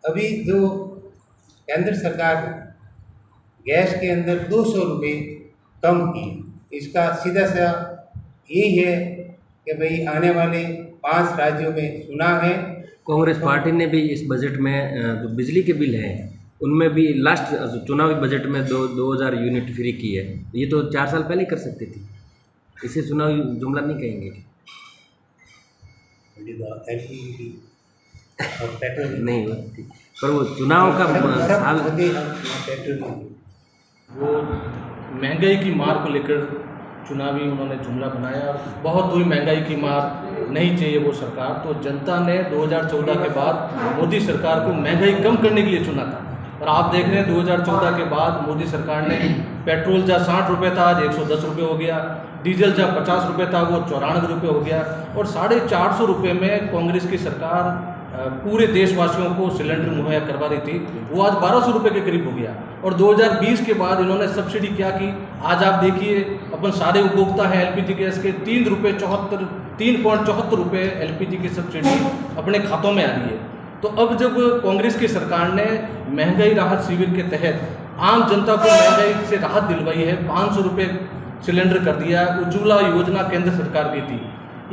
अभी जो केंद्र सरकार ने गैस के अंदर 200 रुपये कम किए, इसका सीधा सा यही है कि भाई आने वाले 5 राज्यों में चुनाव है। कांग्रेस पार्टी ने भी इस बजट में जो बिजली के बिल हैं उनमें भी लास्ट चुनावी बजट में 2000 यूनिट फ्री की है। ये तो 4 साल पहले ही कर सकती थी, इसे चुनावी जुमला नहीं कहेंगे। और पेट्रोल नहीं होती, पर वो चुनाव का साल वो महंगाई की मार को लेकर चुनावी उन्होंने जुमला बनाया और बहुत हुई महंगाई की मार नहीं चाहिए वो सरकार। तो जनता ने 2014 के बाद मोदी सरकार को महंगाई कम करने के लिए चुना था। और आप देख रहे हैं 2014 के बाद मोदी सरकार ने पेट्रोल जहाँ 60 रुपये था आज 110 रुपये हो गया, डीजल जहाँ 50 रुपये था वो 94 रुपये हो गया, और 450 रुपये में कांग्रेस की सरकार पूरे देशवासियों को सिलेंडर मुहैया करवा रही थी, वो आज 1200 रुपये के करीब हो गया। और 2020 के बाद इन्होंने सब्सिडी क्या की, आज आप देखिए अपन सारे उपभोक्ता हैं एलपीजी गैस के 3.74 रुपये एलपीजी की सब्सिडी अपने खातों में आ रही है। तो अब जब कांग्रेस की सरकार ने महंगाई राहत शिविर के तहत आम जनता को महंगाई से राहत दिलवाई है, 500 रुपये सिलेंडर कर दिया। उज्ज्वला योजना केंद्र सरकार की थी,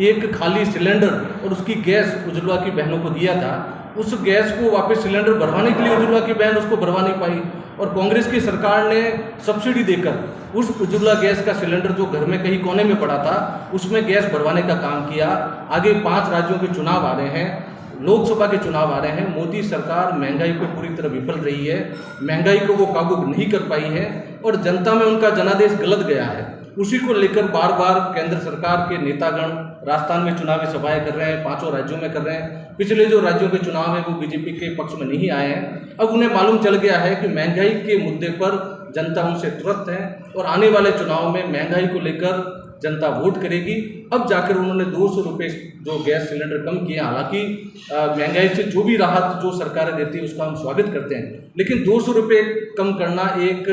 एक खाली सिलेंडर और उसकी गैस उज्ज्वला की बहनों को दिया था, उस गैस को वापस सिलेंडर भरवाने के लिए उज्ज्वला की बहन उसको भरवा नहीं पाई, और कांग्रेस की सरकार ने सब्सिडी देकर उस उज्ज्वला गैस का सिलेंडर जो घर में कहीं कोने में पड़ा था उसमें गैस भरवाने का काम किया। आगे 5 राज्यों के चुनाव आ रहे हैं, लोकसभा के चुनाव आ रहे हैं, मोदी सरकार महंगाई को पूरी तरह विफल रही है, महंगाई को वो काबू नहीं कर पाई है और जनता में उनका जनादेश गलत गया है। उसी को लेकर बार बार केंद्र सरकार के नेतागण राजस्थान में चुनावी सभाएं कर रहे हैं, 5 राज्यों में कर रहे हैं। पिछले जो राज्यों के चुनाव हैं वो बीजेपी के पक्ष में नहीं आए हैं। अब उन्हें मालूम चल गया है कि महंगाई के मुद्दे पर जनता उनसे त्रस्त है और आने वाले चुनाव में महंगाई को लेकर जनता वोट करेगी। अब जाकर उन्होंने 200 रुपये जो गैस सिलेंडर कम किए। हालांकि महंगाई से जो भी राहत जो सरकारें देती है उसका हम स्वागत करते हैं, लेकिन 200 रुपये कम करना एक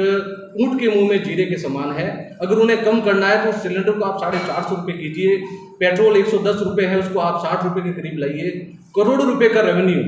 ऊँट के मुंह में जीरे के समान है। अगर उन्हें कम करना है तो सिलेंडर को आप 450 रुपये कीजिए, पेट्रोल 110 रुपये है उसको आप 60 रुपये के करीब लाइए। करोड़ों रुपये का रेवेन्यू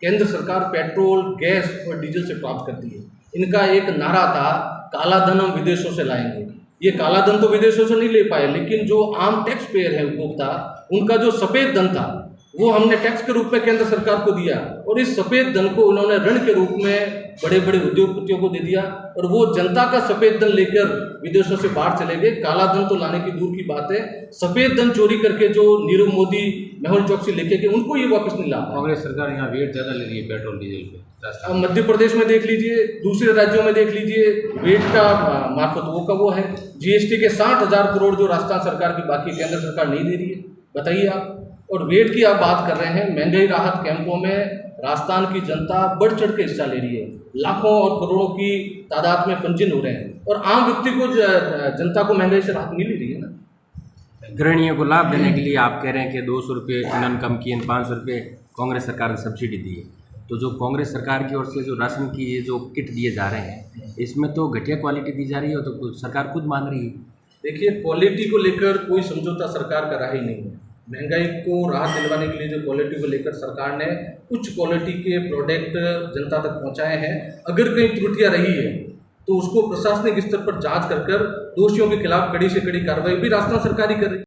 केंद्र सरकार पेट्रोल, गैस और डीजल से प्राप्त करती है। इनका एक नारा था, काला धन हम विदेशों से लाएंगे। ये काला धन तो विदेशों से नहीं ले पाए, लेकिन जो आम टैक्स पेयर है उपभोक्ता, उनका जो सफ़ेद धन था वो हमने टैक्स के रूप में केंद्र सरकार को दिया, और इस सफ़ेद धन को उन्होंने ऋण के रूप में बड़े बड़े उद्योगपतियों को दे दिया, और वो जनता का सफ़ेद धन लेकर विदेशों से बाहर चले गए। काला धन तो लाने की दूर की बात है, सफ़ेद धन चोरी करके जो नीरव मोदी, मेहुल चौकसी लेके गए उनको ये वापस नहीं ला। कांग्रेस सरकार यहाँ वेट ज़्यादा ले रही है पेट्रोल डीजल पे। अब मध्य प्रदेश में देख लीजिए, दूसरे राज्यों में देख लीजिए, वेट का मार्फत वो का वो है। जीएसटी के 60,000 करोड़ जो राजस्थान सरकार की बाकी केंद्र सरकार नहीं दे रही है, बताइए आप। और वेट की आप बात कर रहे हैं, महंगाई राहत कैंपों में राजस्थान की जनता बढ़ चढ़ के हिस्सा ले रही है, लाखों और करोड़ों की तादाद में पंजीयन हो रहे हैं, और आम व्यक्ति को जनता को महंगाई से राहत मिल ही रही है ना। गृहिणियों को लाभ देने के लिए आप कह रहे हैं कि 200 रुपये इन्होंने कम किए, 500 रुपये कांग्रेस सरकार ने सब्सिडी दी है। तो जो कांग्रेस सरकार की ओर से जो राशन की ये जो किट दिए जा रहे हैं इसमें तो घटिया क्वालिटी दी जा रही है, तो सरकार खुद मान रही है। देखिए, क्वालिटी को लेकर कोई समझौता सरकार का रहा ही नहीं है। महंगाई को राहत दिलवाने के लिए जो क्वालिटी को लेकर सरकार ने उच्च क्वालिटी के प्रोडक्ट जनता तक पहुंचाए हैं। अगर कहीं त्रुटियां रही है तो उसको प्रशासनिक स्तर पर जांच कर दोषियों के खिलाफ कड़ी से कड़ी कार्रवाई भी राजस्थान सरकार ही कर रही है।